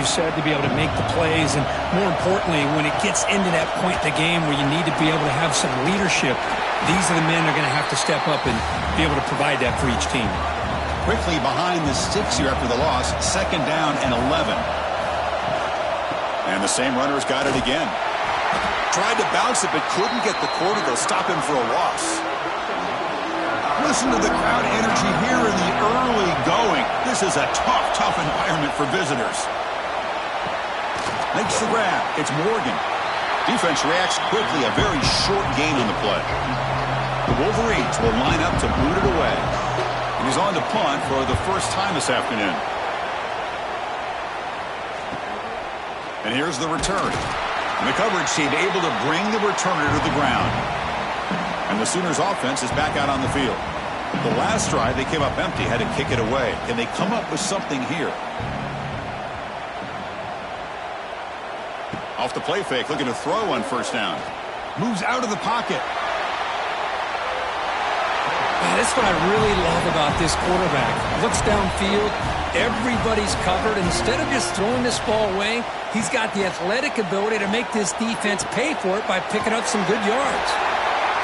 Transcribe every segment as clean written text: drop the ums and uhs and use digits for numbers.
said, to be able to make the plays. And more importantly, when it gets into that point in the game where you need to be able to have some leadership, these are the men that are going to have to step up and be able to provide that for each team. Quickly behind the sticks here after the loss, 2nd down and 11. And the same runner's got it again. Tried to bounce it, but couldn't get the quarter to stop him for a loss. Listen to the crowd energy here in the early going. This is a tough environment for visitors. Makes the grab. It's Morgan. Defense reacts quickly. A very short gain on the play. The Wolverines will line up to boot it away. And he's on to punt for the first time this afternoon. And here's the return. And the coverage team able to bring the returner to the ground. And the Sooners offense is back out on the field. The last drive, they came up empty, had to kick it away. Can they come up with something here? Off the play fake, looking to throw on 1st down. Moves out of the pocket. That's what I really love about this quarterback. Looks downfield. Everybody's covered. Instead of just throwing this ball away, he's got the athletic ability to make this defense pay for it by picking up some good yards.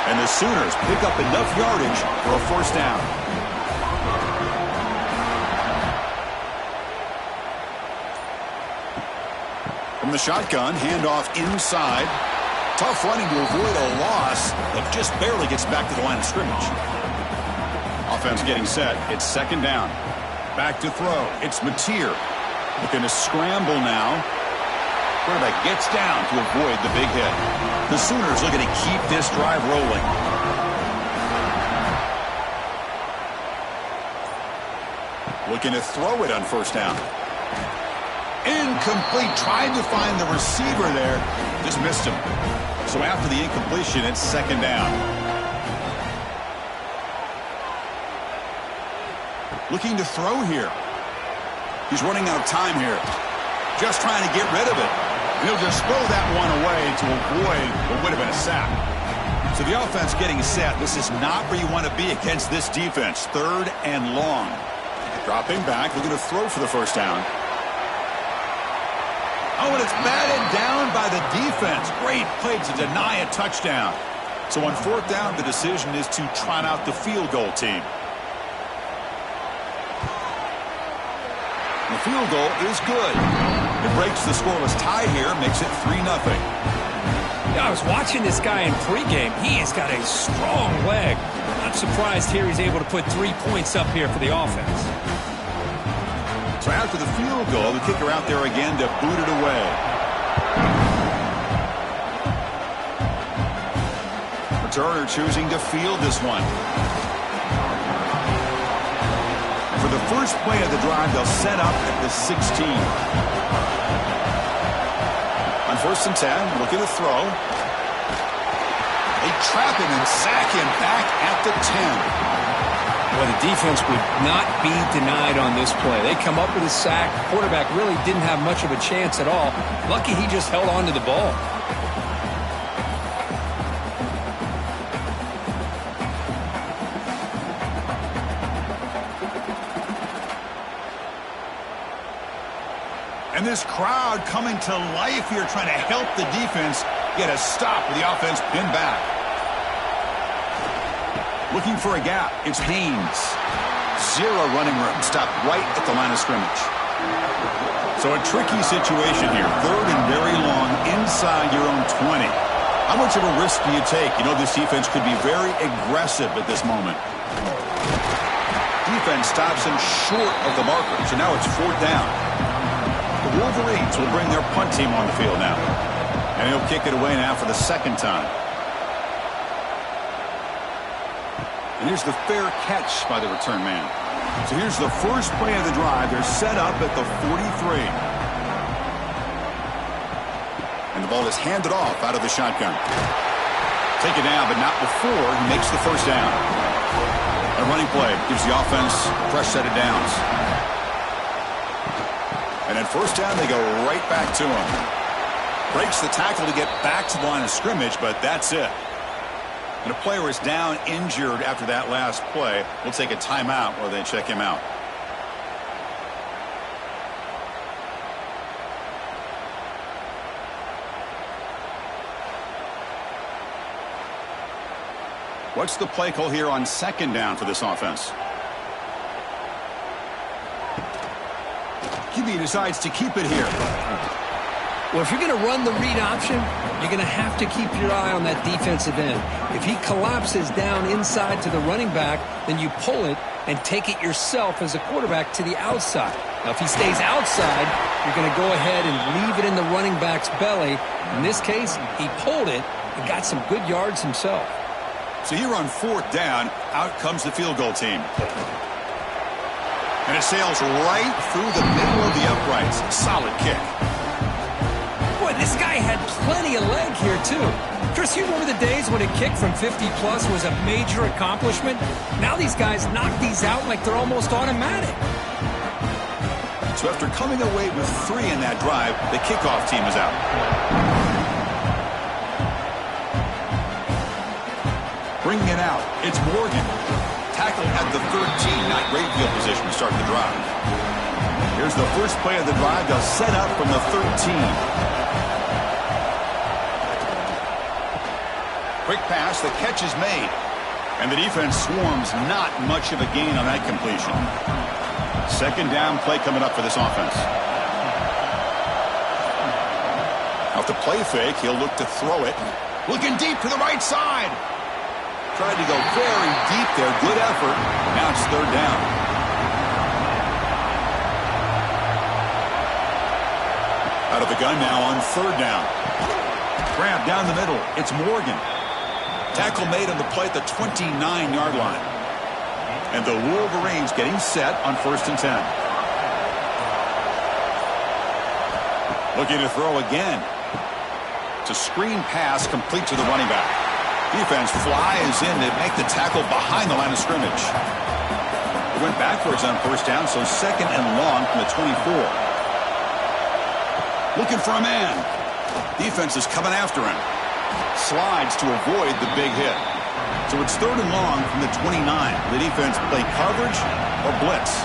And the Sooners pick up enough yardage for a 1st down. From the shotgun, handoff inside. Tough running to avoid a loss that just barely gets back to the line of scrimmage. Offense getting set. It's 2nd down. Back to throw. It's Mateer. Looking to scramble now. Quarterback gets down to avoid the big hit. The Sooners looking to keep this drive rolling. Looking to throw it on 1st down. Incomplete. Tried to find the receiver there. Just missed him. So after the incompletion, it's 2nd down. Looking to throw here. He's running out of time here. Just trying to get rid of it. And he'll just throw that one away to avoid what would have been a sack. So the offense getting set. This is not where you want to be against this defense. 3rd and long. Dropping back, looking to throw for the 1st down. Oh, and it's batted down by the defense. Great play to deny a touchdown. So on 4th down, the decision is to trot out the field goal team. The field goal is good. It breaks the scoreless tie here, makes it 3-0. Yeah, I was watching this guy in pregame. He has got a strong leg. Not surprised here he's able to put 3 points up here for the offense. So after the field goal, the kicker out there again to boot it away. Returner choosing to field this one. For the first play of the drive, they'll set up at the 16. On 1st and 10, looking to throw. They trap him and sack him back at the 10. Well, the defense would not be denied on this play. They come up with a sack. The quarterback really didn't have much of a chance at all. Lucky he just held on to the ball. And this crowd coming to life here, trying to help the defense get a stop with the offense pinned back. Looking for a gap. It's Haynes. 0 running room. Stopped right at the line of scrimmage. So a tricky situation here. 3rd and very long inside your own 20. How much of a risk do you take? You know this defense could be very aggressive at this moment. Defense stops him short of the marker. So now it's 4th down. The Wolverines will bring their punt team on the field now. And he'll kick it away now for the 2nd time. And here's the fair catch by the return man. So here's the first play of the drive. They're set up at the 43. And the ball is handed off out of the shotgun. Take it down, but not before he makes the 1st down. A running play gives the offense a fresh set of downs. And at 1st down, they go right back to him. Breaks the tackle to get back to the line of scrimmage, but that's it. And a player is down injured after that last play. We'll take a timeout while they check him out. What's the play call here on second down for this offense? QB decides to keep it here. Well, if you're going to run the read option, you're going to have to keep your eye on that defensive end. If he collapses down inside to the running back, then you pull it and take it yourself as a quarterback to the outside. Now, if he stays outside, you're going to go ahead and leave it in the running back's belly. In this case, he pulled it and got some good yards himself. So here on fourth down, out comes the field goal team. And it sails right through the middle of the uprights. Solid kick. Boy, this guy had plenty of leg here, too. Chris, you remember the days when a kick from 50-plus was a major accomplishment? Now these guys knock these out like they're almost automatic. So after coming away with 3 in that drive, the kickoff team is out. Bringing it out, it's Morgan. Tackled at the 13, not great field position to start the drive. Here's the first play of the drive. They'll set up from the 13. Quick pass, the catch is made. And the defense swarms, not much of a gain on that completion. Second down play coming up for this offense. Off the play fake, he'll look to throw it. Looking deep to the right side. Tried to go very deep there. Good effort. Now it's third down. Out of the gun now on third down. Grab down the middle. It's Morgan. Tackle made on the play at the 29-yard line. And the Wolverines getting set on 1st and 10. Looking to throw again. It's a screen pass complete to the running back. Defense flies in to make the tackle behind the line of scrimmage. It went backwards on first down, so second and long from the 24. Looking for a man. Defense is coming after him. Slides to avoid the big hit. So it's third and long from the 29. The defense play coverage or blitz.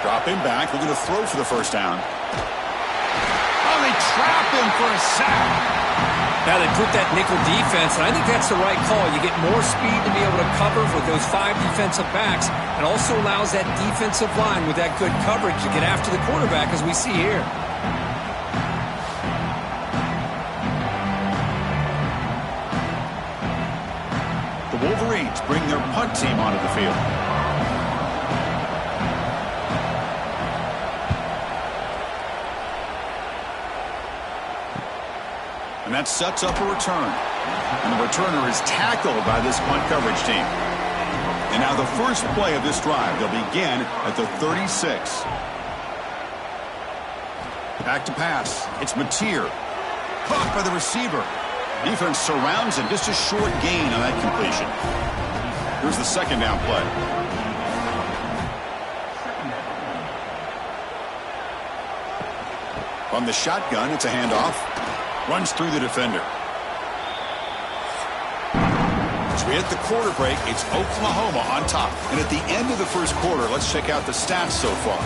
Dropping back, looking to throw for the first down. Oh, they trap him for a sack. Now they put that nickel defense, and I think that's the right call. You get more speed to be able to cover with those 5 defensive backs, and also allows that defensive line with that good coverage to get after the quarterback, as we see here. The Wolverines bring their punt team onto the field. And that sets up a return. And the returner is tackled by this punt coverage team. And now the first play of this drive, they'll begin at the 36. Back to pass. It's Mateer. Caught by the receiver. Defense surrounds him. Just a short gain on that completion. Here's the second down play. From the shotgun, it's a handoff. Runs through the defender. As we hit the quarter break, it's Oklahoma on top. And at the end of the first quarter, let's check out the stats so far.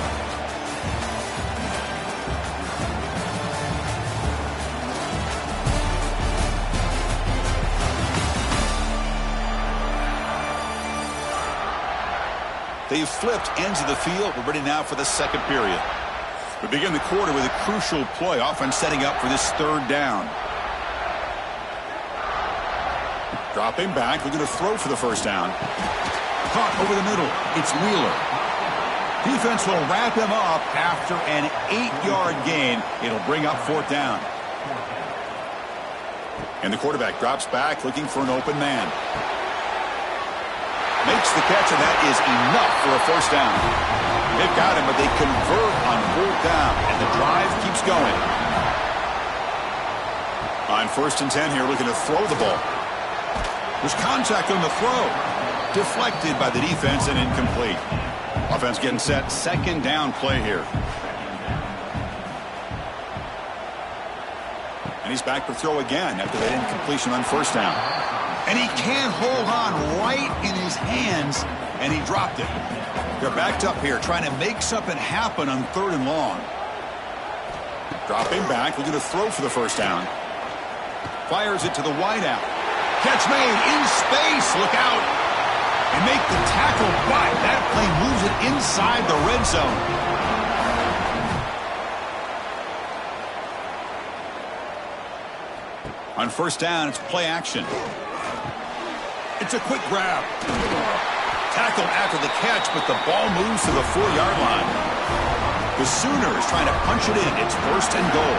They've flipped ends of the field. We're ready now for the second period. We begin the quarter with a crucial play, offense setting up for this third down. Dropping back, looking to throw for the first down. Caught over the middle. It's Wheeler. Defense will wrap him up after an 8-yard gain. It'll bring up fourth down. And the quarterback drops back, looking for an open man. Makes the catch, and that is enough for a first down. They've got him, but they convert on fourth down, and the drive keeps going. On 1st and 10 here, looking to throw the ball. There's contact on the throw. Deflected by the defense and incomplete. Offense getting set. Second down play here. And he's back to throw again after that incompletion on first down. And he can't hold on right in his hands, and he dropped it. They're backed up here, trying to make something happen on third and long. Dropping back, looking to throw for the first down. Fires it to the wideout. Catch made in space. Look out. And make the tackle, but that play moves it inside the red zone. On first down, it's play action. It's a quick grab. Tackled after the catch, but the ball moves to the 4-yard line. The Sooners trying to punch it in. It's first and goal.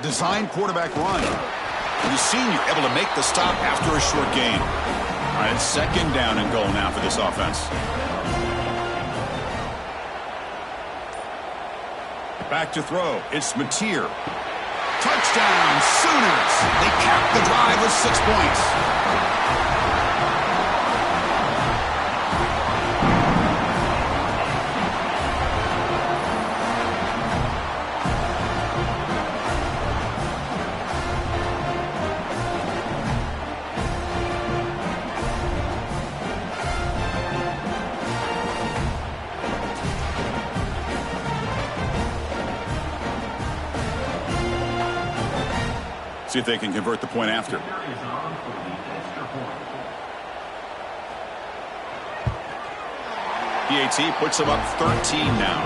Design quarterback run. And the senior able to make the stop after a short gain. All right, it's second down and goal now for this offense. Back to throw. It's Mateer. Touchdown, Sooners. They cap the drive with 6 points. See if they can convert the point after. PAT puts them up 13 now.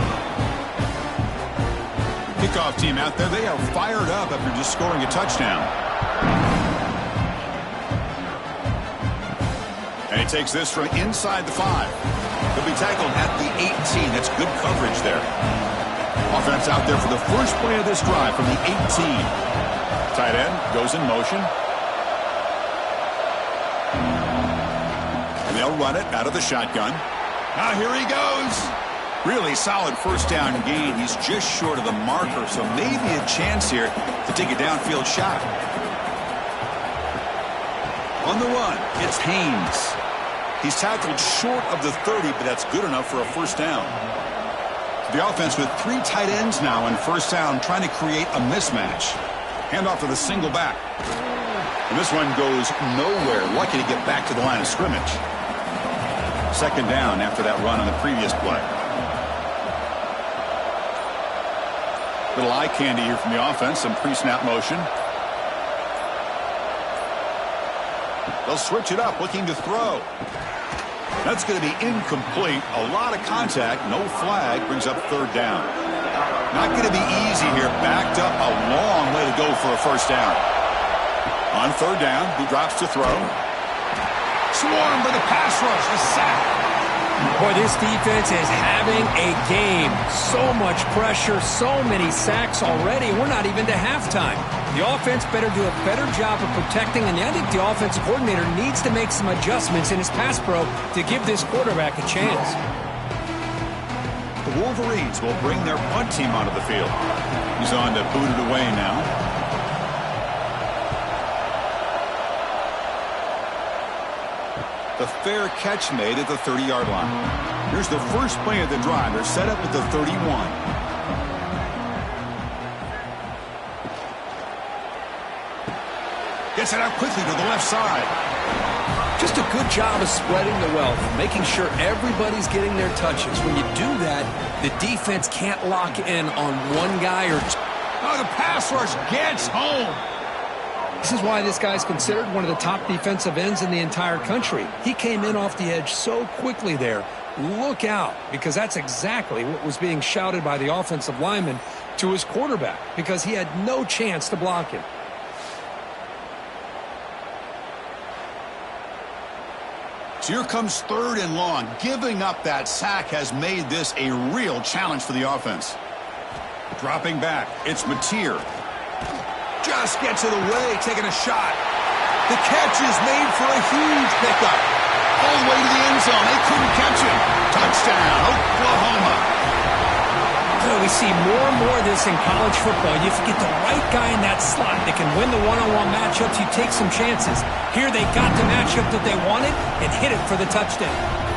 Kickoff team out there. They are fired up after just scoring a touchdown. And he takes this from inside the 5. He'll be tackled at the 18. That's good coverage there. Offense out there for the first play of this drive from the 18. Tight end goes in motion. And they'll run it out of the shotgun. Now here he goes. Really solid first down gain. He's just short of the marker, so maybe a chance here to take a downfield shot. On the run, it's Haynes. He's tackled short of the 30, but that's good enough for a first down. The offense with 3 tight ends now in first down, trying to create a mismatch. Handoff to the single back. And this one goes nowhere. Lucky to get back to the line of scrimmage. Second down after that run on the previous play. Little eye candy here from the offense. Some pre-snap motion. They'll switch it up, looking to throw. That's going to be incomplete. A lot of contact. No flag. Brings up third down. Not going to be easy here. Backed up a long way to go for a first down. On third down, he drops to throw. Swarmed by the pass rush. A sack. Boy, this defense is having a game. So much pressure, so many sacks already. We're not even to halftime. The offense better do a better job of protecting, and I think the offensive coordinator needs to make some adjustments in his pass pro to give this quarterback a chance. The Wolverines will bring their punt team onto the field. He's on to boot it away now. The fair catch made at the 30-yard line. Here's the first play of the drive. They're set up at the 31. Gets it out quickly to the left side. Just a good job of spreading the wealth, making sure everybody's getting their touches. When you do that, the defense can't lock in on one guy or two. Oh, the pass rush gets home. This is why this guy's considered one of the top defensive ends in the entire country. He came in off the edge so quickly there. Look out, because that's exactly what was being shouted by the offensive lineman to his quarterback, because he had no chance to block him. So here comes third and long. Giving up that sack has made this a real challenge for the offense. Dropping back, it's Mateer. Just gets it away, taking a shot. The catch is made for a huge pickup. All the way to the end zone. They couldn't catch him. Touchdown, Oklahoma. We see more and more of this in college football. If you get the right guy in that slot that can win the one-on-one matchups, you take some chances. Here they got the matchup that they wanted and hit it for the touchdown.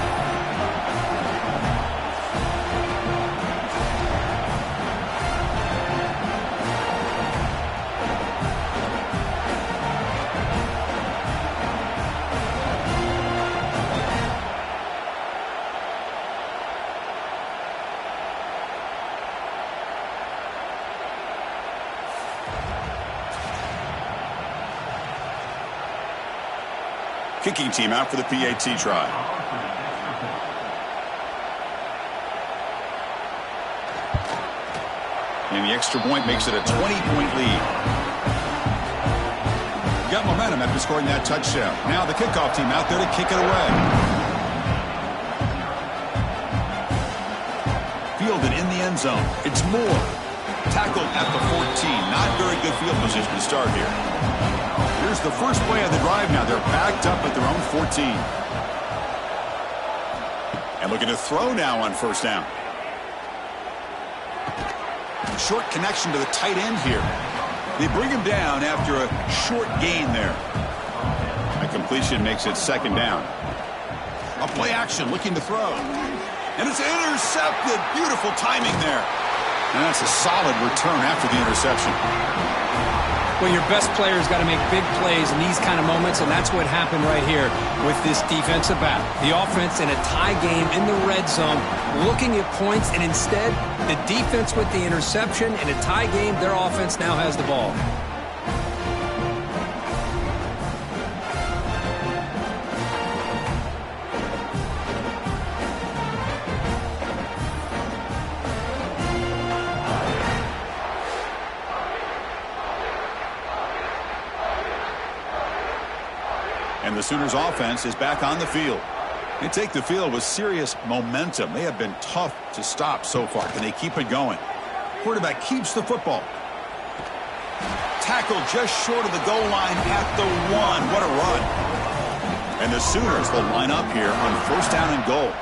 Kicking team out for the PAT try. And the extra point makes it a 20-point lead. Got momentum after scoring that touchdown. Now the kickoff team out there to kick it away. Fielded in the end zone. It's Moore. Tackled at the 14. Not very good field position to start here. Here's the first play of the drive now. They're backed up at their own 14. And looking to throw now on first down. Short connection to the tight end here. They bring him down after a short gain there. A completion makes it second down. A play action looking to throw. And it's intercepted. Beautiful timing there. And that's a solid return after the interception. Well, your best player's got to make big plays in these kind of moments, and that's what happened right here with this defensive battle. The offense in a tie game in the red zone, looking at points, and instead, the defense with the interception. In a tie game, their offense now has the ball. And the Sooners offense is back on the field. They take the field with serious momentum. They have been tough to stop so far. Can they keep it going? Quarterback keeps the football. Tackle just short of the goal line at the 1. What a run. And the Sooners will line up here on first down and goal.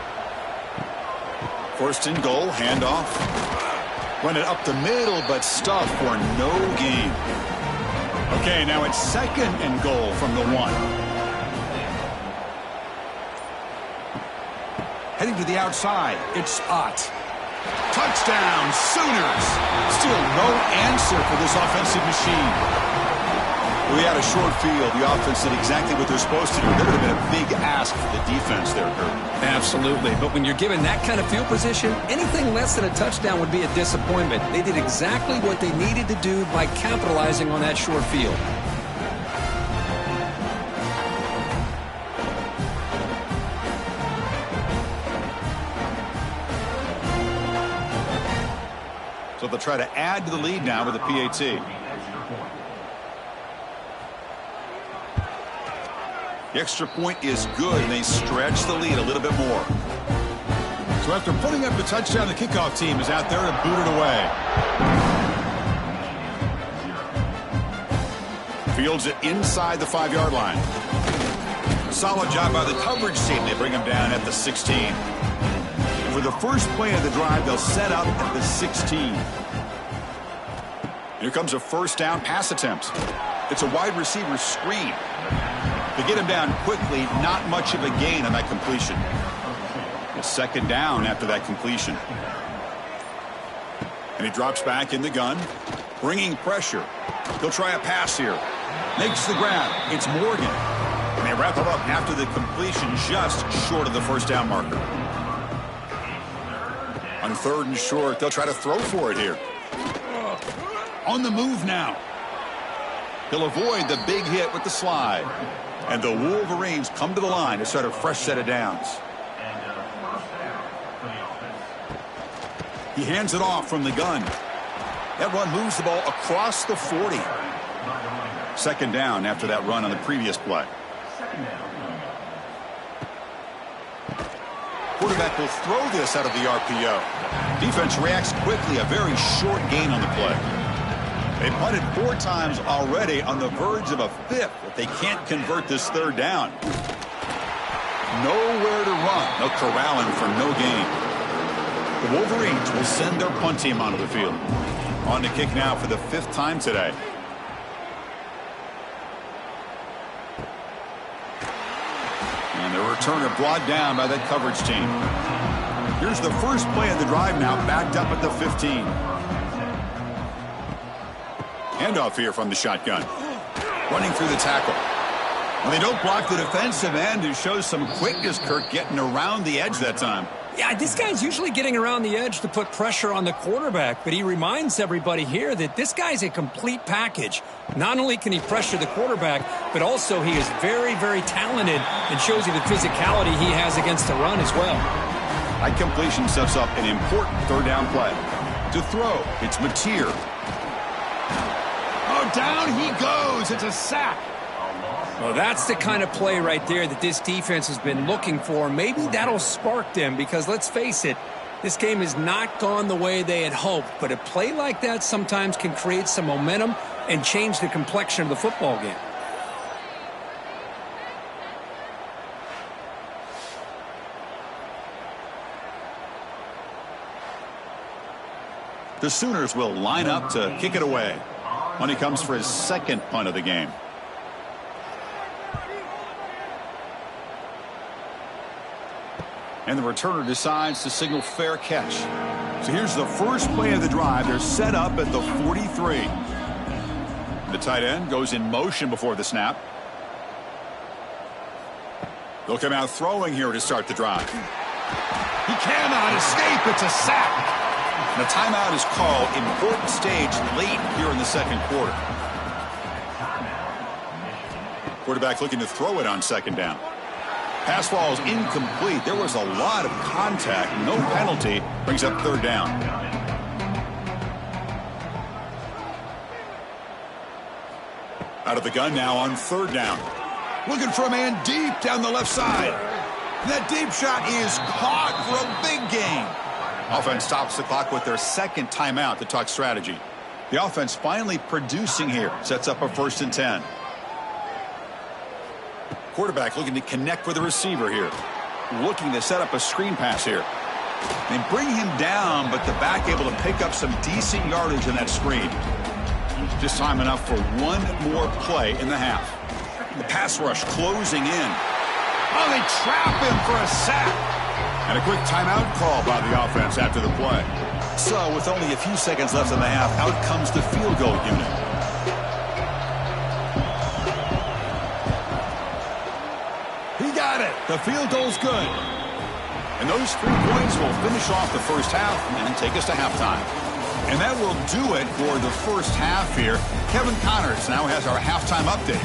First and goal, handoff. Run it up the middle, but stuffed for no gain. Okay, now it's second and goal from the 1. Heading to the outside, it's Ott. Touchdown, Sooners. Still no answer for this offensive machine. We had a short field. The offense did exactly what they're supposed to do. There would have been a big ask for the defense there, Kurt. Absolutely. But when you're given that kind of field position, anything less than a touchdown would be a disappointment. They did exactly what they needed to do by capitalizing on that short field. So they'll try to add to the lead now with the PAT. The extra point is good, and they stretch the lead a little bit more. So after putting up the touchdown, the kickoff team is out there to boot it away. Fields it inside the 5-yard line. Solid job by the coverage team. They bring him down at the 16. For the first play of the drive, they'll set up at the 16. Here comes a first down pass attempt. It's a wide receiver screen. They get him down quickly, not much of a gain on that completion. It's second down after that completion. And he drops back in the gun, bringing pressure. He'll try a pass here. Makes the grab. It's Morgan. And they wrap him up after the completion just short of the first down marker. On third and short, they'll try to throw for it here. On the move now. He'll avoid the big hit with the slide. And the Wolverines come to the line to start a fresh set of downs. He hands it off from the gun. That run moves the ball across the 40. Second down after that run on the previous play. Quarterback will throw this out of the RPO. Defense reacts quickly. A very short gain on the play. They punted 4 times already, on the verge of a 5th if they can't convert this third down. Nowhere to run. They'll corral him for no gain. The Wolverines will send their punt team onto the field. On to kick now for the 5th time today. And the returner brought down by that coverage team. Here's the first play of the drive now, backed up at the 15. Handoff here from the shotgun. Running through the tackle. Well, they don't block the defensive end, who shows some quickness, Kirk, getting around the edge that time. Yeah, this guy's usually getting around the edge to put pressure on the quarterback, but he reminds everybody here that this guy's a complete package. Not only can he pressure the quarterback, but also he is very, very talented and shows you the physicality he has against the run as well. That completion sets up an important third down play. To throw, it's Mateer. Oh, down he goes. It's a sack. Well, that's the kind of play right there that this defense has been looking for. Maybe that'll spark them because, let's face it, this game has not gone the way they had hoped. But a play like that sometimes can create some momentum and change the complexion of the football game. The Sooners will line up to kick it away when he comes for his second punt of the game. And the returner decides to signal fair catch. So here's the first play of the drive. They're set up at the 43. The tight end goes in motion before the snap. They'll come out throwing here to start the drive. He cannot escape. It's a sack. And the timeout is called. Important stage late here in the second quarter. Quarterback looking to throw it on second down. Pass ball is incomplete. There was a lot of contact. No penalty. Brings up third down. Out of the gun now on third down. Looking for a man deep down the left side. That deep shot is caught for a big gain. Offense stops the clock with their second timeout to talk strategy. The offense finally producing here. Sets up a 1st and 10. Quarterback looking to connect with the receiver here. Looking to set up a screen pass here. They bring him down, but the back able to pick up some decent yardage in that screen. Just time enough for one more play in the half. The pass rush closing in. Oh, they trap him for a sack. And a quick timeout call by the offense after the play. So with only a few seconds left in the half, out comes the field goal unit. He got it. The field goal's good. And those 3 points will finish off the first half and take us to halftime. And that will do it for the first half here. Kevin Connors now has our halftime update.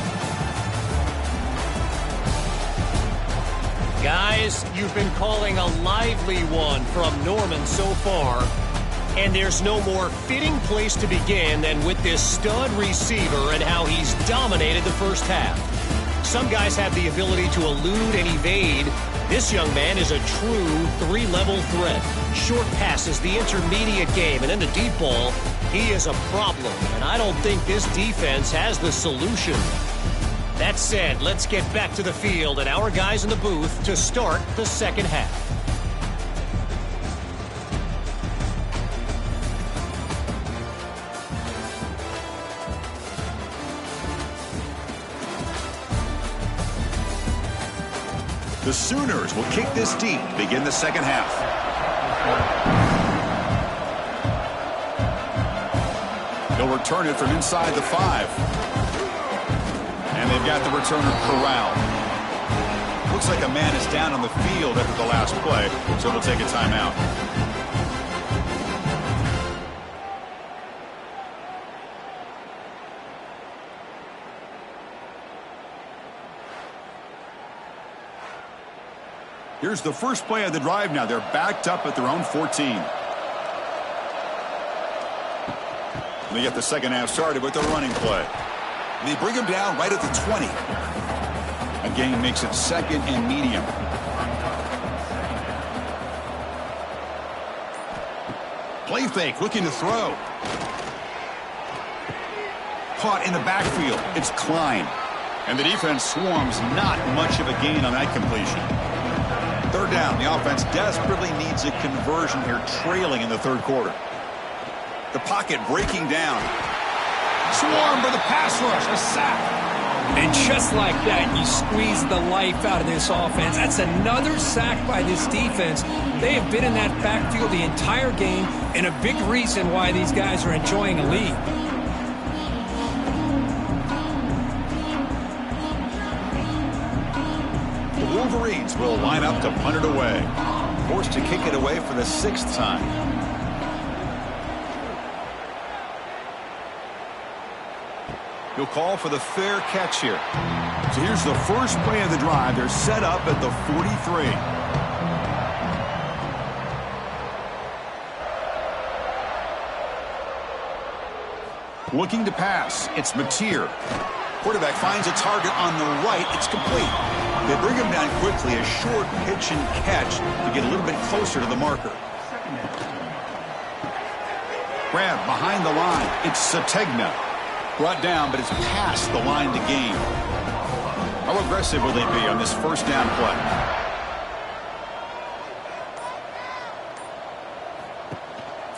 Guys, you've been calling a lively one from Norman so far. And there's no more fitting place to begin than with this stud receiver and how he's dominated the first half. Some guys have the ability to elude and evade. This young man is a true 3-level threat. Short passes, the intermediate game, and then the deep ball. He is a problem, and I don't think this defense has the solution. That said, let's get back to the field and our guys in the booth to start the second half. The Sooners will kick this deep to begin the second half. They'll return it from inside the 5. And they've got the returner corralled. Looks like a man is down on the field after the last play, so they'll take a timeout. Here's the first play of the drive now. They're backed up at their own 14. They get the second half started with the running play. They bring him down right at the 20. A gain makes it second and medium. Play fake, looking to throw. Caught in the backfield. It's Klein. And the defense swarms. Not much of a gain on that completion. Third down. The offense desperately needs a conversion here, trailing in the third quarter. The pocket breaking down. Swarm for the pass rush. A sack. And just like that, you squeeze the life out of this offense. That's another sack by this defense. They have been in that backfield the entire game, and a big reason why these guys are enjoying a lead. The Wolverines will line up to punt it away. Forced to kick it away for the 6th time. He'll call for the fair catch here. So here's the first play of the drive. They're set up at the 43. Looking to pass. It's Mateer. Quarterback finds a target on the right. It's complete. They bring him down quickly. A short pitch and catch to get a little bit closer to the marker. Grab behind the line. It's Sategna. Brought down, but it's past the line to gain. How aggressive will they be on this first down play?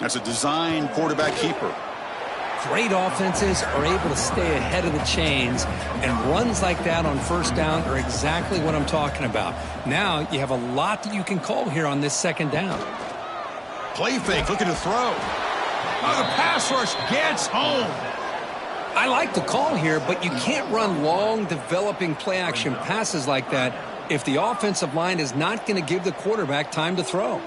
That's a design quarterback keeper. Great offenses are able to stay ahead of the chains, and runs like that on first down are exactly what I'm talking about. Now you have a lot that you can call here on this second down. Play fake, looking to throw. Oh, the pass rush gets home. I like the call here, but you can't run long, developing play-action passes like that if the offensive line is not going to give the quarterback time to throw.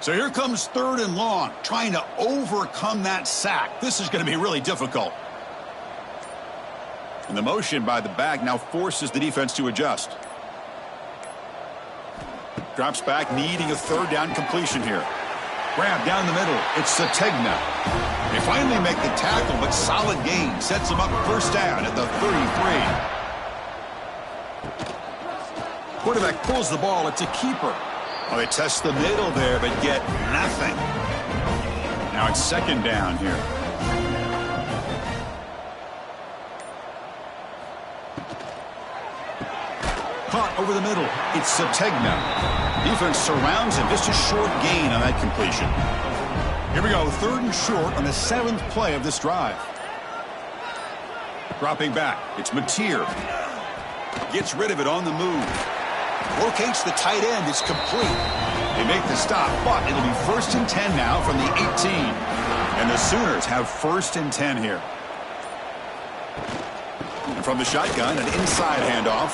So here comes 3rd and long, trying to overcome that sack. This is going to be really difficult. And the motion by the back now forces the defense to adjust. Drops back, needing a 3rd down completion here. Grab down the middle. It's Sategna. They finally make the tackle, but solid gain sets them up first down at the 33. Quarterback pulls the ball. It's a keeper. Well, they test the middle there, but get nothing. Now it's 2nd down here. Caught over the middle. It's Sategna. Defense surrounds him. Just a short gain on that completion. Here we go. 3rd and short on the 7th play of this drive. Dropping back. It's Mateer. Gets rid of it on the move. Locates the tight end. It's complete. They make the stop, but it'll be 1st and 10 now from the 18. And the Sooners have 1st and 10 here. And from the shotgun, an inside handoff.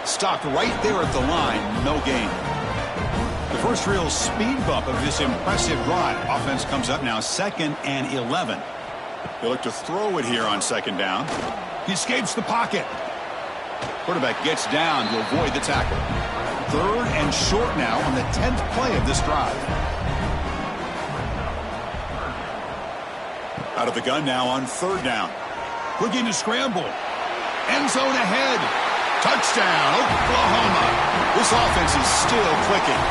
Stopped right there at the line. No gain. The first real speed bump of this impressive drive. Offense comes up now 2nd and 11. They look to throw it here on 2nd down. He escapes the pocket. Quarterback gets down to avoid the tackle. 3rd and short now on the 10th play of this drive. Out of the gun now on 3rd down. Looking to scramble. End zone ahead. Touchdown, Oklahoma. This offense is still clicking.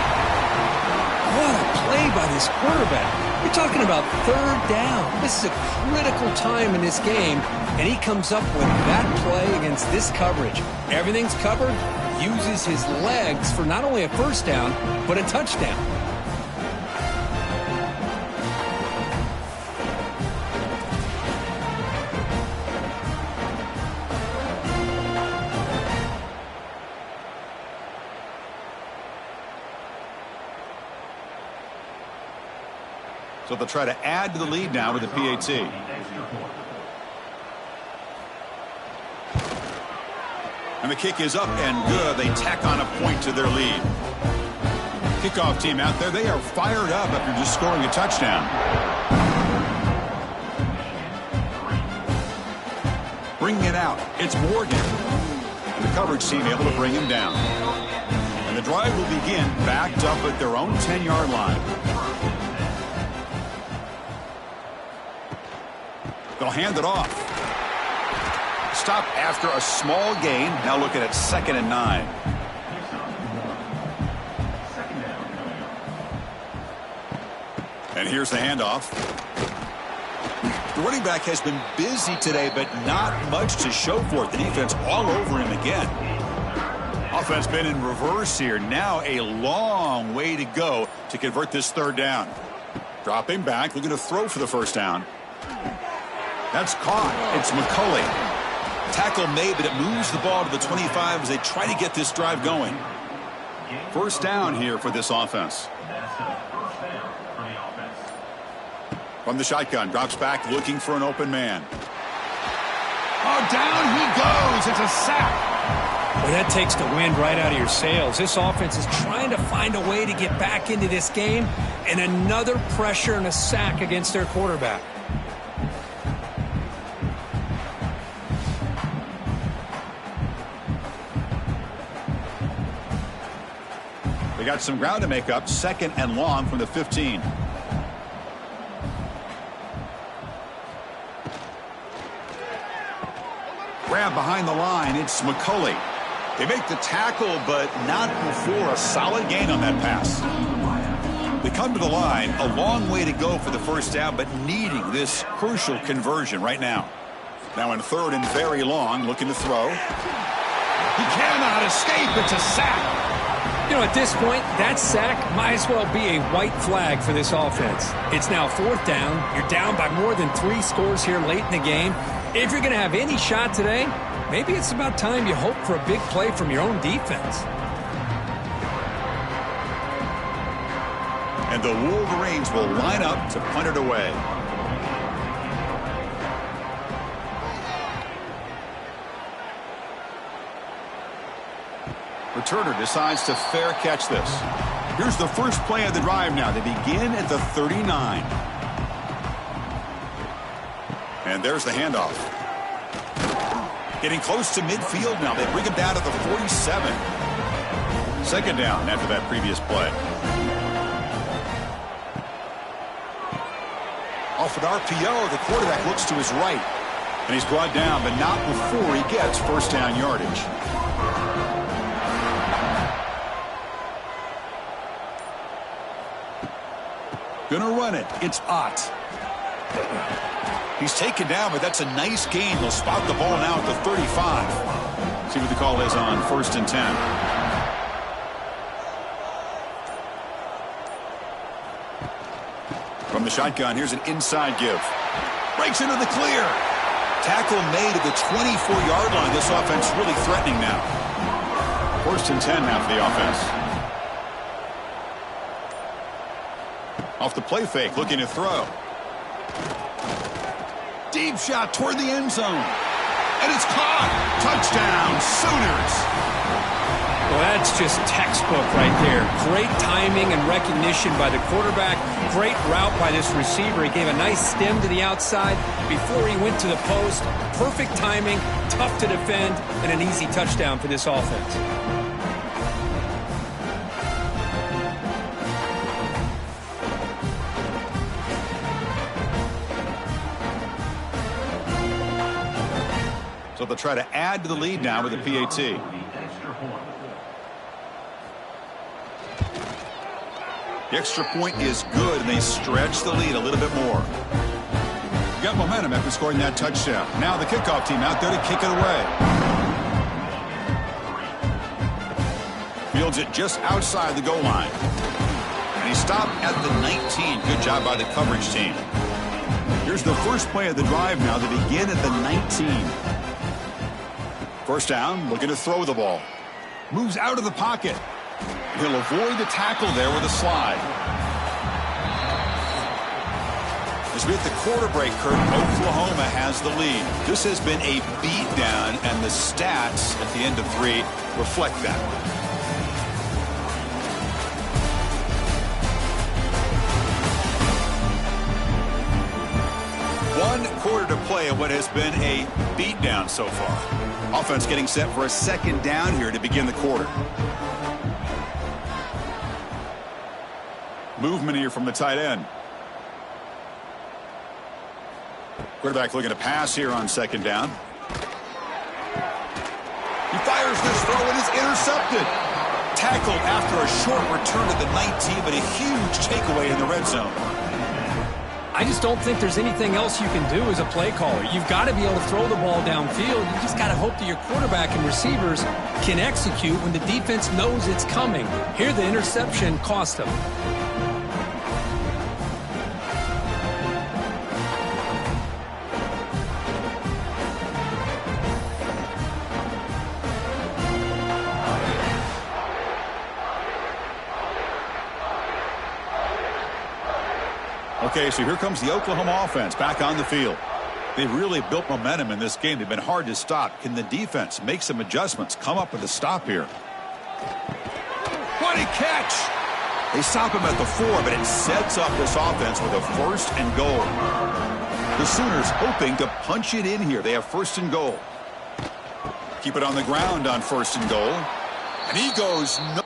What a play by this quarterback. You're talking about 3rd down. This is a critical time in this game, and he comes up with that play against this coverage. Everything's covered, uses his legs for not only a first down, but a touchdown. So they'll try to add to the lead now with the PAT. And the kick is up and good. They tack on a point to their lead. Kickoff team out there. They are fired up after just scoring a touchdown. Bringing it out. It's Morgan. And the coverage team able to bring him down. And the drive will begin backed up at their own 10-yard line. They'll hand it off. Stop after a small gain. Now looking at 2nd and 9. And here's the handoff. The running back has been busy today, but not much to show for it. The defense all over him again. Offense been in reverse here. Now a long way to go to convert this 3rd down. Dropping back, looking to throw for the first down. That's caught. It's McCulley. Tackle made, but it moves the ball to the 25 as they try to get this drive going. First down here for this offense. From the shotgun, drops back looking for an open man. Oh, down he goes. It's a sack. Well, that takes the wind right out of your sails. This offense is trying to find a way to get back into this game, and another pressure and a sack against their quarterback. They got some ground to make up. 2nd and long from the 15. Grab behind the line. It's McCulley. They make the tackle, but not before a solid gain on that pass. They come to the line. A long way to go for the first down, but needing this crucial conversion right now. Now in 3rd and very long, looking to throw. He cannot escape. It's a sack. You know, at this point, that sack might as well be a white flag for this offense. It's now 4th down. You're down by more than 3 scores here late in the game. If you're going to have any shot today, maybe it's about time you hope for a big play from your own defense. And the Wolverines will line up to punt it away. Returner decides to fair catch this. Here's the first play of the drive now. They begin at the 39. And there's the handoff. Getting close to midfield now. They bring him down to the 47. 2nd down after that previous play. Off an RPO, the quarterback looks to his right. And he's brought down, but not before he gets first down yardage. Gonna run it. It's Ott. He's taken down, but that's a nice gain. They'll spot the ball now at the 35. See what the call is on 1st and 10. From the shotgun, here's an inside give. Breaks into the clear. Tackle made at the 24-yard line. This offense really threatening now. 1st and 10 now for the offense. Off the play fake, looking to throw. Deep shot toward the end zone. And it's caught. Touchdown, Sooners. Well, that's just textbook right there. Great timing and recognition by the quarterback. Great route by this receiver. He gave a nice stem to the outside before he went to the post. Perfect timing, tough to defend, and an easy touchdown for this offense. So they'll try to add to the lead now with a PAT. The extra point is good, and they stretch the lead a little bit more. Got momentum after scoring that touchdown. Now the kickoff team out there to kick it away. Fields it just outside the goal line. And he stopped at the 19. Good job by the coverage team. Here's the first play of the drive now. They begin at the 19. First down, looking to throw the ball. Moves out of the pocket. He'll avoid the tackle there with a slide. As we hit the quarter break, Kurt, Oklahoma has the lead. This has been a beatdown, and the stats at the end of 3 reflect that. One quarter to play in what has been a beatdown so far. Offense getting set for a 2nd down here to begin the quarter. Movement here from the tight end. Quarterback looking to pass here on 2nd down. He fires this throw and is intercepted. Tackled after a short return to the 19, but a huge takeaway in the red zone. I just don't think there's anything else you can do as a play caller. You've got to be able to throw the ball downfield. You just got to hope that your quarterback and receivers can execute when the defense knows it's coming. Here, the interception cost them. Okay, so here comes the Oklahoma offense back on the field. They've really built momentum in this game. They've been hard to stop. Can the defense make some adjustments, come up with a stop here? What a catch! They stop him at the 4, but it sets up this offense with a 1st and goal. The Sooners hoping to punch it in here. They have 1st and goal. Keep it on the ground on 1st and goal. And he goes no.